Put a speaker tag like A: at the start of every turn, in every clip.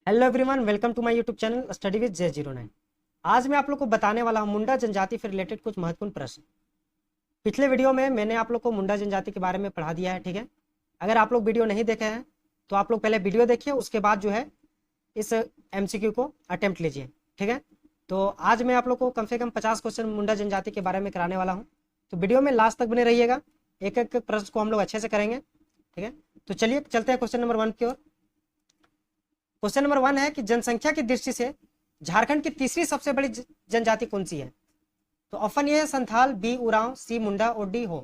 A: Hello everyone, welcome to my YouTube channel study with J09। आज मैं आप लोग को बताने वाला हूँ मुंडा जनजाति से रिलेटेड कुछ महत्वपूर्ण प्रश्न। पिछले वीडियो में मैंने आप लोग को मुंडा जनजाति के बारे में पढ़ा दिया है, ठीक है। अगर आप लोग वीडियो नहीं देखे हैं तो आप लोग पहले वीडियो देखिए, उसके बाद जो है इस MCQ को अटेम्प्ट लीजिए, ठीक है। तो आज मैं आप लोग को कम से कम 50 क्वेश्चन मुंडा जनजाति के बारे में कराने वाला हूँ, तो वीडियो में लास्ट तक बने रहिएगा। एक एक प्रश्न को हम लोग अच्छे से करेंगे, ठीक है। तो चलिए चलते हैं क्वेश्चन नंबर 1 की ओर। क्वेश्चन नंबर 1 है कि जनसंख्या की दृष्टि से झारखंड की तीसरी सबसे बड़ी जनजाति कौन सी है। तो ऑप्शन ए है संथाल, बी उरांव, सी मुंडा और डी हो।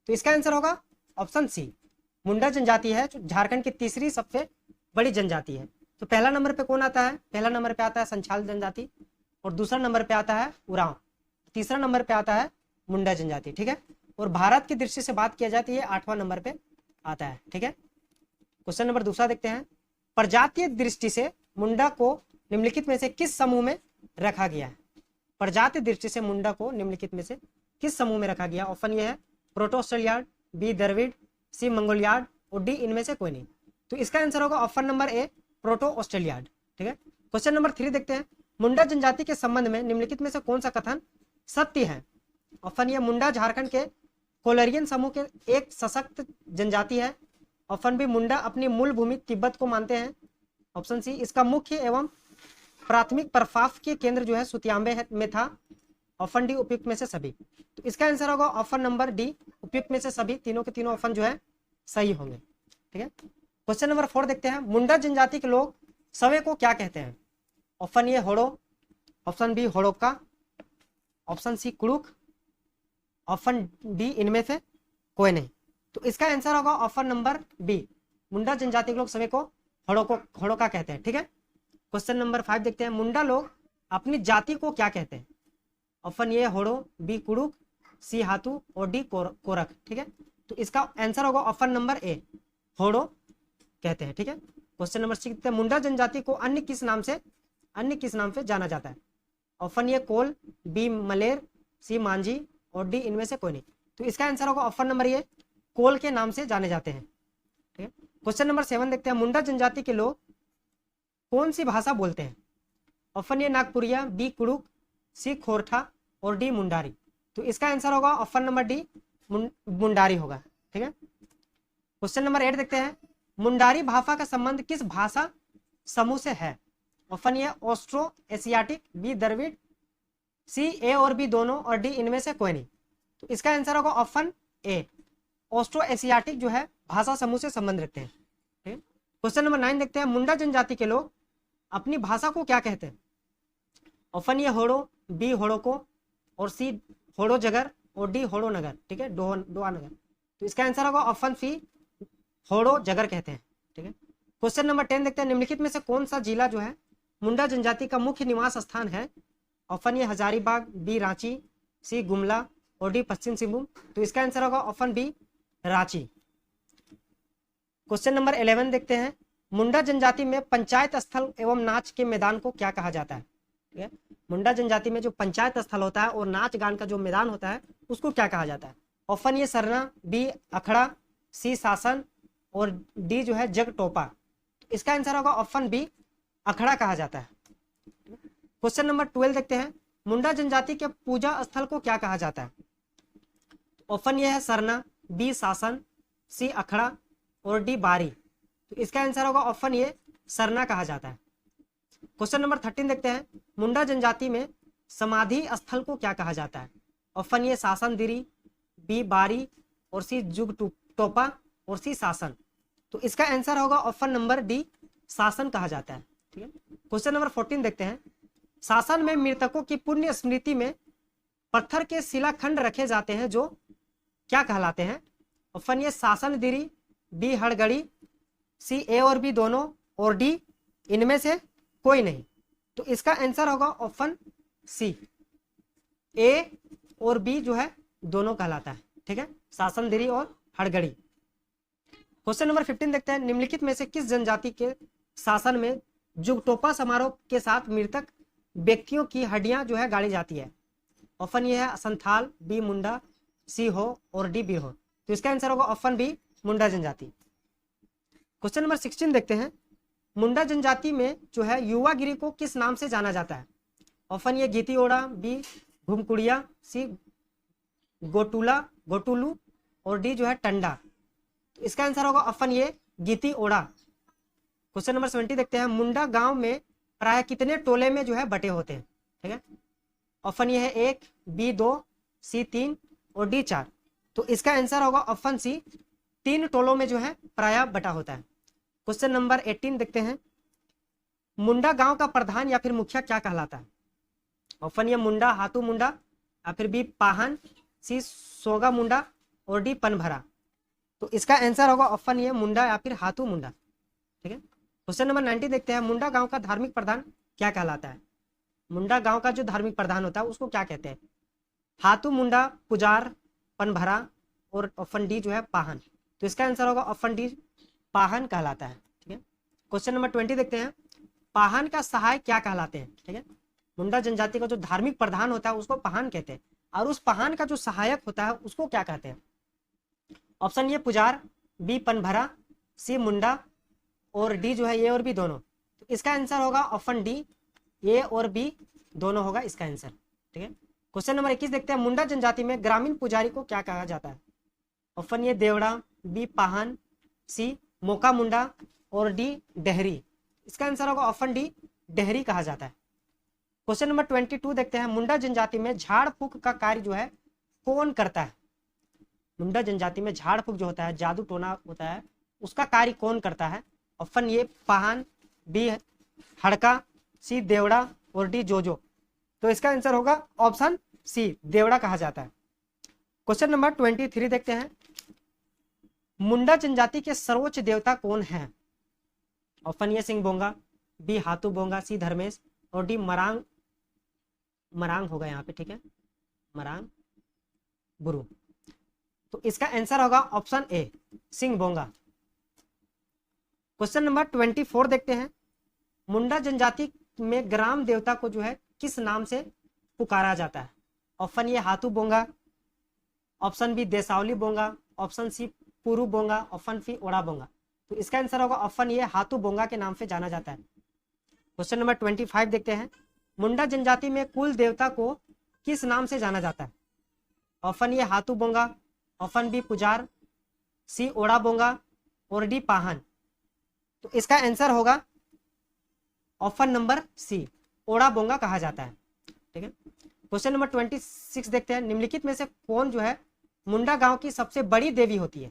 A: तो इसका आंसर होगा ऑप्शन सी, मुंडा जनजाति है जो झारखंड की तीसरी सबसे बड़ी जनजाति है। तो पहला नंबर पे कौन आता है? पहला नंबर पे आता है संथाल जनजाति, और दूसरा नंबर पे आता है उरांव, तीसरा नंबर पे आता है मुंडा जनजाति, ठीक है। और भारत की दृष्टि से बात किया जाती है 8वां नंबर पे आता है, ठीक है। क्वेश्चन नंबर दूसरा देखते हैं। प्रजातीय दृष्टि से मुंडा को निम्नलिखित में से किस समूह में रखा गया है? प्रजातीय दृष्टि से मुंडा को निम्नलिखित में से किस समूह में रखा गया? ऑप्शन ये है प्रोटो ऑस्ट्रेलियाड, बी द्रविड़, सी मंगोलियाड और डी इनमें से कोई नहीं। तो इसका आंसर होगा ऑप्शन नंबर ए, प्रोटो ऑस्ट्रेलियाड, ठीक है। क्वेश्चन नंबर 3 देखते हैं। मुंडा जनजाति के संबंध में निम्नलिखित में से कौन सा कथन सत्य है? ऑप्शन ए मुंडा झारखंड के कोलरियन समूह के एक सशक्त जनजाति है। ऑप्शन बी मुंडा अपनी मूल भूमि तिब्बत को मानते हैं। ऑप्शन सी इसका मुख्य एवं प्राथमिक प्रभाव के केंद्र जो है सुतियांबे में था। ऑप्शन डी उपयुक्त में से सभी। तो इसका आंसर होगा ऑप्शन नंबर डी, उपयुक्त में से सभी। तीनों के तीनों ऑप्शन जो है सही होंगे, ठीक है। क्वेश्चन नंबर 4 देखते हैं। मुंडा जनजाति के लोग सवे को क्या कहते हैं? Option A Hodo, option B Hodoka, option C Kurukh, option D इनमें से कोई नहीं। तो इसका आंसर होगा ऑप्शन नंबर बी, मुंडा जनजाति के लोग सभी को होड़ोका कहते हैं, ठीक है। क्वेश्चन नंबर 5 देखते हैं। मुंडा लोग अपनी जाति को क्या कहते हैं? ऑप्शन ए होड़ो, बी कुड़ुक, सी हाथू और डी कोरक, ठीक है। तो इसका आंसर होगा ऑप्शन नंबर ए, होड़ो कहते हैं, ठीक है। क्वेश्चन नंबर 6 देखते हैं। मुंडा जनजाति को अन्य किस नाम से जाना जाता है? ऑप्शन ए कोल, बी मलेर, सी मांझी और डी इनमें से कोई नहीं। तो इसका आंसर होगा ऑप्शन नंबर ए, कोल के नाम से जाने जाते हैं, ठीक है। क्वेश्चन नंबर 7 देखते हैं। मुंडा जनजाति के लोग कौन सी भाषा बोलते हैं? Option A Nagpuria, B Kurukh, C Khortha और डी मुंडारी। तो इसका आंसर होगा ऑप्शन नंबर डी, मुंडारी होगा, ठीक है। क्वेश्चन नंबर 8 देखते हैं। मुंडारी भाषा का संबंध किस भाषा समूह से है? Option A Austro Asiatic, B Dravid, C A और बी दोनों और डी इनमें से कोई नहीं। तो इसका आंसर होगा ऑप्शन ए, ऑस्ट्रो एशियाटिक जो है भाषा समूह से संबंध रखते हैं, ठीक है। क्वेश्चन नंबर 9 देखते हैं। मुंडा जनजाति के लोग अपनी भाषा को क्या कहते हैं? ऑप्शन ए होड़ो, बी होड़ोको और सी होड़ो जगर और डी होड़ो नगर, ठीक है, डोआ नगर। तो इसका आंसर होगा ऑप्शन सी, होड़ो जगर कहते हैं, ठीक है। क्वेश्चन नंबर 10 देखते हैं। निम्नलिखित में से कौन सा जिला जो है मुंडा जनजाति का मुख्य निवास स्थान है? Option A Hazaribagh, B Ranchi, C Gumla और डी पश्चिम सिंहभूम। तो इसका आंसर होगा option B, Ranchi. Question number 11 देखते हैं। मुंडा जनजाति में पंचायत स्थल एवं नाच के मैदान को क्या कहा जाता है? ठीक है, मुंडा जनजाति में जो पंचायत स्थल होता है और नाच गान का जो मैदान होता है उसको क्या कहा जाता है? ऑप्शन ए सरना, बी अखड़ा, सी शासन और डी जो है जग टोपा। तो इसका आंसर होगा ऑप्शन बी, अखड़ा कहा जाता है। क्वेश्चन नंबर 12 देखते हैं। मुंडा जनजाति के पूजा स्थल को क्या कहा जाता है? ऑप्शन ए है सरना, बी शासन, सी अखड़ा और डी बारी। तो इसका आंसर होगा ऑप्शन ए, सरना कहा जाता है। क्वेश्चन नंबर 13 देखते हैं। मुंडा जनजाति में समाधि स्थल को क्या कहा जाता है? ऑप्शन ए शासन दिरी, बी बारी और सी जुग टोपा और सी शासन। तो इसका आंसर होगा ऑप्शन नंबर डी, शासन कहा जाता है, ठीक है। क्वेश्चन नंबर 14 देखते हैं। शासन में मृतकों की पुण्य स्मृति में पत्थर के शिलाखंड रखे जाते हैं जो क्या कहलाते हैं? ऑप्शन ए शासन दिरी, बी हड़गड़ी, सी ए और बी दोनों और डी इनमें से कोई नहीं। तो इसका आंसर होगा ऑप्शन सी, ए और बी जो है दोनों कहलाता है, ठीक है, शासन दिरी और हड़गड़ी। क्वेश्चन नंबर 15 देखते हैं। निम्नलिखित में से किस जनजाति के शासन में जुगटोपा समारोह के साथ मृतक व्यक्तियों की हड्डियां जो है गाड़ी जाती है? ऑप्शन ए है संथाल, बी मुंडा, सी हो और डी बिरहो। तो इसका आंसर होगा ऑप्शन बी, मुंडा जनजाति। क्वेश्चन नंबर 16 देखते हैं। मुंडा जनजाति में जो है युवागिरी को किस नाम से जाना जाता है? ऑप्शन ए गीती ओड़ा, बी घुमकुड़िया, सी गोटुलू और डी जो है टंडा। तो इसका आंसर होगा ऑप्शन ए गीती ओड़ा। क्वेश्चन नंबर 70 देखते हैं, मुंडा गांव में प्राय कितने टोले में जो है बटे होते हैं? ठीक है, ऑप्शन ये है 1, बी 2, सी 3 और डी 4। तो इसका आंसर होगा ऑप्शन सी 3 टोलों में जो है प्राय बटा होता है। क्वेश्चन नंबर 18 देखते हैं, मुंडा गांव का प्रधान या फिर मुखिया क्या कहलाता है? ऑप्शन ए मुंडा हाथू मुंडा, या फिर बी पाहन, सी सोगा मुंडा और डी पनभरा। तो इसका आंसर होगा ऑप्शन ए मुंडा या फिर हाथू मुंडा। ठीक है, क्वेश्चन नंबर 90 देखते हैं, मुंडा गांव का धार्मिक प्रधान क्या कहलाता है? मुंडा गांव का जो धार्मिक प्रधान होता है उसको क्या कहते हैं? हाथू मुंडा, पुजार, पनभरा और ऑप्शन डी जो है पाहन। तो इसका आंसर होगा ऑप्शन डी पाहन कहलाता है। ठीक है, क्वेश्चन नंबर 20 देखते हैं, पाहन का सहायक क्या कहलाते हैं? ठीक है, मुंडा जनजाति का जो धार्मिक प्रधान होता है उसको पाहन कहते हैं, और उस पाहन का जो सहायक होता है उसको क्या कहते हैं? ऑप्शन ए पुजार, बी पनभरा, सी मुंडा और डी जो है ए और बी दोनों। तो इसका आंसर होगा ऑप्शन डी ए और बी दोनों होगा इसका आंसर। ठीक है, क्वेश्चन नंबर 21 देखते हैं, मुंडा जनजाति में ग्रामीण पुजारी को क्या कहा जाता है? Option A Deora, B Pahan, C Moka Munda और डी डेहरी। इसका आंसर होगा ऑप्शन डी डेहरी कहा जाता है। क्वेश्चन नंबर 22 देखते हैं, मुंडा जनजाति में झाड़ फूक का कार्य जो है कौन करता है? मुंडा जनजाति में झाड़ फूक जो होता है, जादू टोना होता है, उसका कार्य कौन करता है? ऑप्शन ए पाहन, बी हड़का, सी देवड़ा और डी जोजो। तो इसका आंसर होगा ऑप्शन सी देवड़ा कहा जाता है। क्वेश्चन नंबर 23 देखते हैं, मुंडा जनजाति के सर्वोच्च देवता कौन है? Option A Sing Bonga, B Hathu Bonga, C Dharmesh और डी मरांग होगा यहाँ पे। ठीक है, मरांग बुरु। तो इसका आंसर होगा option A Sing Bonga. Question number 24 देखते हैं, मुंडा जनजाति में ग्राम देवता को जो है किस नाम से पुकारा जाता है? Option A Hathu Bonga, option B Desauli Bonga, option C Puru Bonga, option C Oda Bonga. तो इसका आंसर होगा ऑप्शन ए हाथू बोंगा के नाम से जाना जाता है। क्वेश्चन नंबर 25 देखते हैं, मुंडा जनजाति में कुल देवता को किस नाम से जाना जाता है? Option A Hathu Bonga, option B Pujar, C Oda Bonga और डी पाहन। तो इसका आंसर होगा ऑप्शन नंबर सी ओड़ा बोंगा कहा जाता है। ठीक है, क्वेश्चन नंबर 26 देखते हैं, निम्नलिखित में से कौन जो है मुंडा गांव की सबसे बड़ी देवी होती है?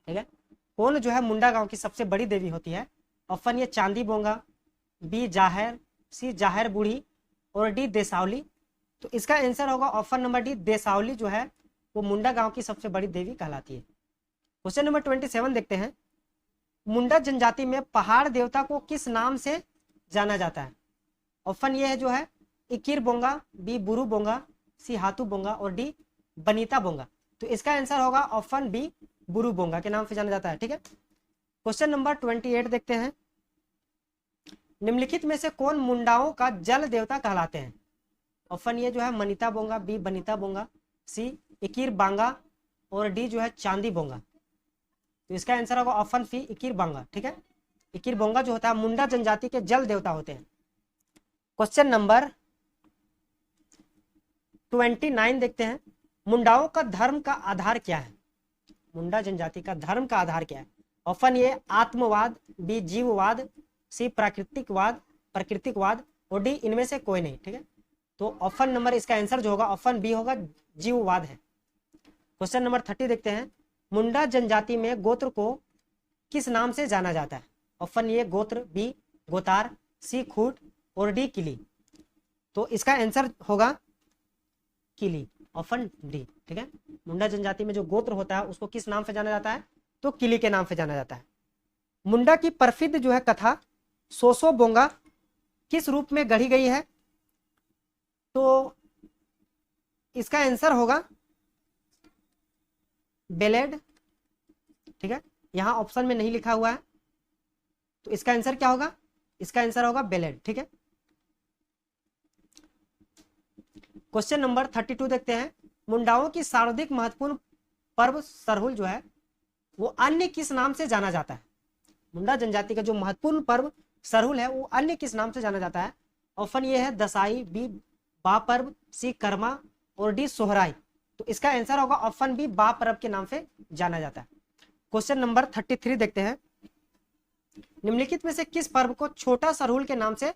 A: ठीक है, कौन जो है मुंडा गांव की सबसे बड़ी देवी होती है? ऑप्शन ए चांदी बोंगा, बी जाहिर, सी जाहिर बूढ़ी और डी देसावली। तो इसका आंसर होगा ऑप्शन नंबर डी देसावली जो है वो मुंडा गांव की सबसे बड़ी देवी कहलाती है। क्वेश्चन नंबर 27 देखते हैं, मुंडा जनजाति में पहाड़ देवता को किस नाम से जाना जाता है? ऑप्शन ये है जो है इकिर बोंगा, बी बुरु बोंगा, सी हाथू बोंगा और डी बनीता बोंगा। तो इसका आंसर होगा ऑप्शन बी बुरु बोंगा के नाम से जाना जाता है। ठीक है, क्वेश्चन नंबर 28 देखते हैं, निम्नलिखित में से कौन मुंडाओं का जल देवता कहलाते हैं? ऑप्शन ये जो है मनीता बोंगा, बी बनीता बोंगा, सी इकिर बांगा और डी जो है चांदी बोंगा। तो इसका आंसर होगा ऑप्शन सी इकिर बांगा। ठीक है, इकिर बोंगा जो होता है मुंडा जनजाति के जल देवता होते हैं। क्वेश्चन नंबर 29 देखते हैं, मुंडाओं का धर्म का आधार क्या है? मुंडा जनजाति का धर्म का आधार क्या है? ऑप्शन ए आत्मवाद, बी जीववाद, सी प्राकृतिकवाद और डी इनमें से कोई नहीं। ठीक है, तो ऑप्शन नंबर इसका आंसर जो होगा ऑप्शन बी होगा जीववाद है। क्वेश्चन नंबर 30 देखते हैं, मुंडा जनजाति में गोत्र को किस नाम से जाना जाता है? ऑप्शन ए गोत्र, बी गोतार, सी खूट और डी किली। तो इसका आंसर होगा किली, ऑप्शन डी। ठीक है, मुंडा जनजाति में जो गोत्र होता है उसको किस नाम से जाना जाता है? तो किली के नाम से जाना जाता है। मुंडा की प्रसिद्ध जो है कथा सोसो बोंगा किस रूप में गढ़ी गई है? तो इसका आंसर होगा बेलेड। ठीक है, यहां ऑप्शन में नहीं लिखा हुआ है, तो इसका आंसर क्या होगा? इसका आंसर होगा बेलेड। ठीक है, क्वेश्चन नंबर 32 देखते हैं, मुंडाओं की सर्वाधिक महत्वपूर्ण पर्व सरहुल जो है वो अन्य किस नाम से जाना जाता है? मुंडा जनजाति का जो महत्वपूर्ण पर्व सरहुल है वो अन्य किस नाम से जाना जाता है? ऑप्शन ये है दसाई, बी बा पर्व, सी कर्मा और डी सोहराई। तो इसका आंसर होगा ऑप्शन बी बा पर्व के नाम से जाना जाता है। क्वेश्चन नंबर 33 देखते हैं। निम्नलिखित में से किस पर्व को छोटा सरहुल के नाम से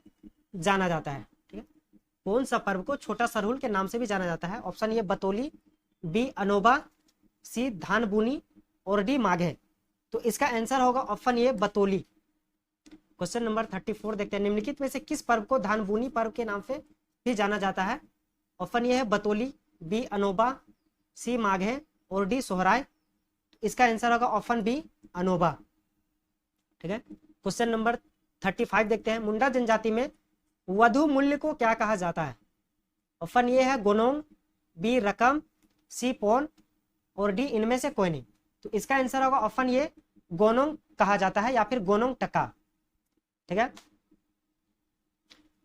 A: जाना जाता है? ठीक है, कौन सा पर्व को छोटा सरहुल के नाम से भी जाना जाता है? ऑप्शन ये बतौली, बी अनोबा, सी धान बुनी और डी माघे। तो इसका आंसर होगा ऑप्शन ये बतौली। क्वेश्चन नंबर 34 देखते हैं। निम्नलिखित में से किस पर्व को धान बुनी पर्व के नाम से भी जाना जाता है? ऑप्शन ये है बतौली, बी अनोबा, सी माघे और डी सोहराय। इसका आंसर होगा ऑप्शन बी अनोबा। ठीक है, क्वेश्चन नंबर 35 देखते हैं। मुंडा जनजाति में वधु मूल्य को क्या कहा जाता है? ऑप्शन ये है गोनोंग, बी रकम, सी पौन और डी इनमें से कोई नहीं। तो इसका आंसर होगा ऑप्शन ये गोनोंग कहा जाता है या फिर गोनोंग टका। ठीक है,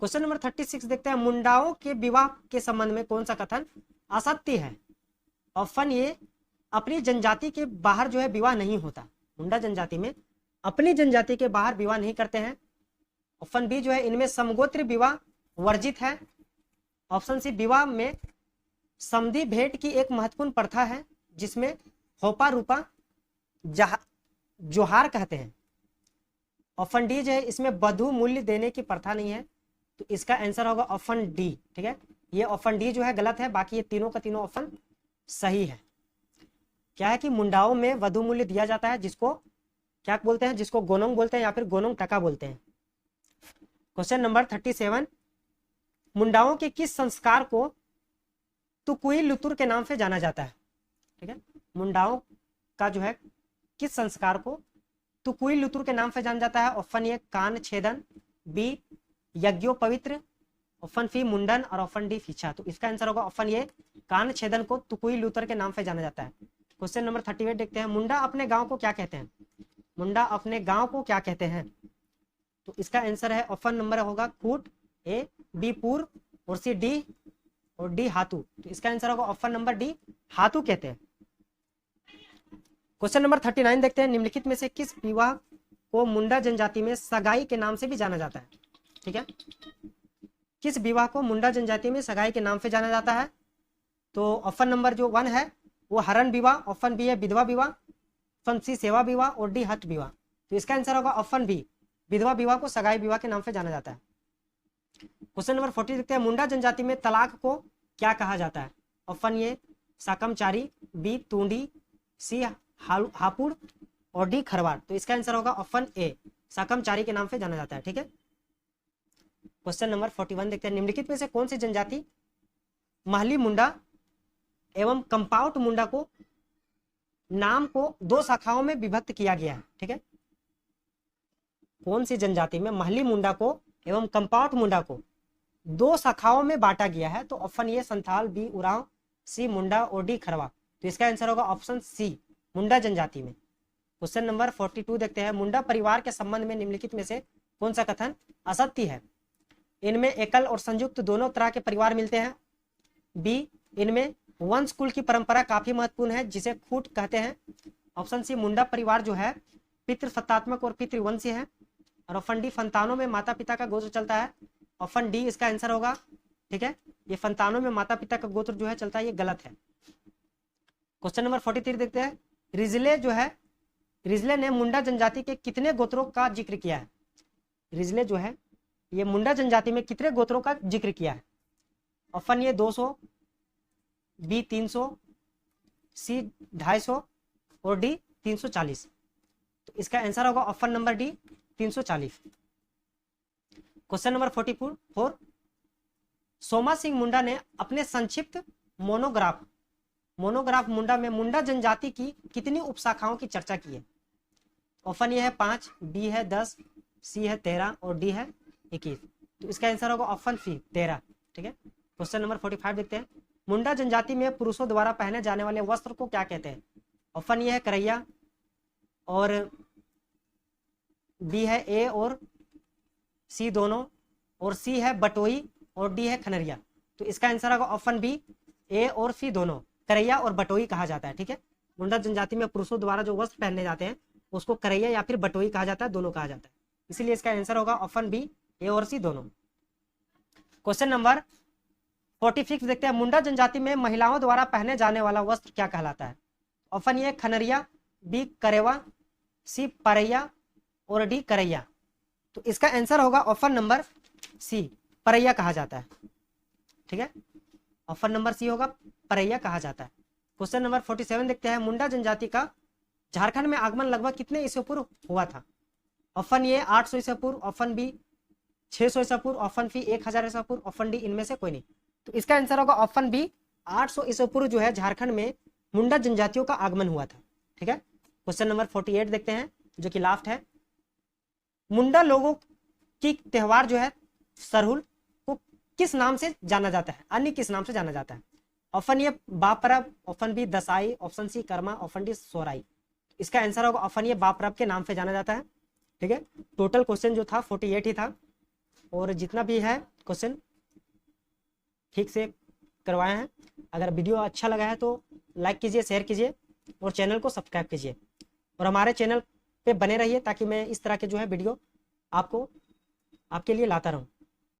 A: क्वेश्चन नंबर 36 देखते हैं। मुंडाओं के विवाह के संबंध में कौन सा कथन असत्य है? ऑप्शन ये अपनी जनजाति के बाहर जो है विवाह नहीं होता। मुंडा जनजाति में अपनी जनजाति के बाहर विवाह नहीं करते हैं। ऑप्शन बी जो है इनमें समगोत्र विवाह वर्जित है। ऑप्शन सी विवाह में समधि भेंट की एक महत्वपूर्ण प्रथा है जिसमें होपा रूपा जोहार कहते हैं। ऑप्शन डी जो है इसमें वधु मूल्य देने की प्रथा नहीं है। तो इसका आंसर होगा ऑप्शन डी। ठीक है, ये ऑप्शन डी जो है गलत है, बाकी ये तीनों का तीनों ऑप्शन सही है। क्या है कि मुंडाओं में वधु मूल्य दिया जाता है, जिसको क्या बोलते हैं? जिसको गोनोंग बोलते हैं या फिर गोनोंग टका बोलते हैं। Question number 37। मुंडाओं के किस संस्कार को तुकुई लुतुर के नाम से जाना जाता है? ठीक है, मुंडाओं का जो है किस संस्कार को तुकुई लुतुर के नाम से जाना जाता है? ऑप्शन ए कान छेदन, बी यज्ञोपवित्र, ऑप्शन सी मुंडन और ऑप्शन डी फीछा। तो इसका आंसर होगा ऑप्शन ए कान छेदन को तुकुई लुतर के नाम से जाना जाता है। क्वेश्चन नंबर 38 देखते हैं। मुंडा अपने गांव को क्या कहते हैं? मुंडा अपने गांव को क्या कहते हैं? तो इसका आंसर है ऑप्शन नंबर होगा कूट, ए बी पूर और सी डी और डी हाथू। तो इसका आंसर होगा ऑप्शन नंबर डी हाथू कहते हैं। क्वेश्चन नंबर 39 देखते हैं। निम्नलिखित में से किस विवाह को मुंडा जनजाति में सगाई के नाम से भी जाना जाता है? ठीक है, किस विवाह को मुंडा जनजाति में सगाई के नाम से जाना जाता है? तो ऑप्शन नंबर जो 1 है वो हरण विवाह, ऑप्शन बी है विधवा विवाह, ऑप्शन सी सेवा विवाह और डी हट विवाह। तो इसका आंसर होगा ऑप्शन बी विधवा विवाह को सगाई विवाह के नाम से जाना जाता है। क्वेश्चन नंबर 40 देखते हैं। मुंडा जनजाति में तलाक को क्या कहा जाता है? ऑप्शन ए साकमचारी, बी तूंडी, सी हापुड़ और डी खरवाड़। तो इसका आंसर होगा ऑप्शन ए साकमचारी के नाम से जाना जाता है। ठीक है, क्वेश्चन नंबर 41 देखते हैं। निम्नलिखित में से कौन सी जनजाति महली मुंडा एवं कंपाउट मुंडा को नाम को 2 शाखाओं में विभक्त किया गया है? ठीक है, कौन सी जनजाति में महली मुंडा को एवं कंपाउट मुंडा को 2 शाखाओं में बांटा गया है? तो option A Santhal, B Oraon, C Munda और डी खरवा। तो इसका आंसर होगा ऑप्शन सी मुंडा जनजाति में। क्वेश्चन नंबर 42 देखते हैं। मुंडा परिवार के संबंध में निम्नलिखित में से कौन सा कथन असत्य है? इनमें एकल और संयुक्त दोनों तरह के परिवार मिलते हैं। बी इनमें वंश कुल की परंपरा काफी महत्वपूर्ण है जिसे खूट कहते हैं। ऑप्शन सी मुंडा परिवार जो है पितृसत्तात्मक और पितृवंशी है। और ऑप्शन डी संतानों में माता पिता का गोत्र चलता है। ऑप्शन डी इसका आंसर होगा। ठीक है, ये संतानों में माता पिता का गोत्र जो है चलता है, ये गलत है। क्वेश्चन नंबर 43 देखते हैं। रिजले जो है, रिजले ने मुंडा जनजाति के कितने गोत्रों का जिक्र किया है? रिजले जो है ये मुंडा जनजाति में कितने गोत्रों का जिक्र किया है? ऑप्शन ये 200, बी 300, सी 250 और डी 340। तो इसका आंसर होगा option number D 340। Question number 44। Soma Singh Munda ने अपने संक्षिप्त मोनोग्राफ मुंडा में मुंडा जनजाति की कितनी उपशाखाओं की चर्चा की है? ऑप्शन ये है 5, बी है 10, सी है 13 और डी है 21। तो इसका आंसर होगा ऑप्शन सी 13। ठीक है, क्वेश्चन नंबर 45 देखते हैं। मुंडा जनजाति में पुरुषों द्वारा पहने जाने वाले वस्त्र को क्या कहते हैं? ऑप्शन ये है करैया और बी है ए और सी दोनों और सी है बटोई और डी है खनरिया। तो इसका आंसर होगा ऑप्शन बी ए और सी दोनों, करैया और बटोई कहा जाता है। ठीक है, मुंडा जनजाति में पुरुषों द्वारा जो वस्त्र पहने जाते हैं उसको करैया या फिर बटोई कहा जाता है, दोनों कहा जाता है। इसीलिए इसका आंसर होगा ऑप्शन बी, ए और सी दोनों। क्वेश्चन नंबर 46 देखते हैं, मुंडा जनजाति में महिलाओं द्वारा पहने जाने वाला वस्त्र क्या कहलाता है? ऑप्शन ए खनरिया, बी करेवा, सी परैया और डी करैया। तो इसका आंसर होगा ऑप्शन नंबर सी, परैया कहा जाता है। ठीक है, ऑप्शन नंबर सी होगा, परैया कहा जाता है। क्वेश्चन नंबर 47 देखते हैं, मुंडा जनजाति का झारखंड में आगमन लगभग कितने ईस्वी पूर्व हुआ था? ऑप्शन ए 800 ईसा पूर्व, ऑप्शन बी 600 ईसा पूर्व, ऑप्शन सी 1000 ईसा पूर्व, ऑप्शन डी इनमें से कोई नहीं। तो इसका आंसर होगा ऑप्शन बी, 800 ईसा पूर्व जो है झारखंड में मुंडा जनजातियों का आगमन हुआ था। ठीक है, क्वेश्चन नंबर 48 देखते हैं जो कि लास्ट है, मुंडा लोगों की त्योहार जो है सरहुल को किस नाम से जाना जाता है, अन्य किस नाम से जाना जाता है? Option A Baap Parab, option B Dasai, option C Karma, option D Sohrai. इसका आंसर होगा ऑप्शन ए बाप परब के नाम से जाना जाता है। ठीक है, टोटल क्वेश्चन जो था 48 ही था, और जितना भी है क्वेश्चन ठीक से करवाए हैं। अगर वीडियो अच्छा लगा है तो लाइक कीजिए, शेयर कीजिए और चैनल को सब्सक्राइब कीजिए, और हमारे चैनल पे बने रहिए ताकि मैं इस तरह के जो है वीडियो आपको आपके लिए लाता रहूं।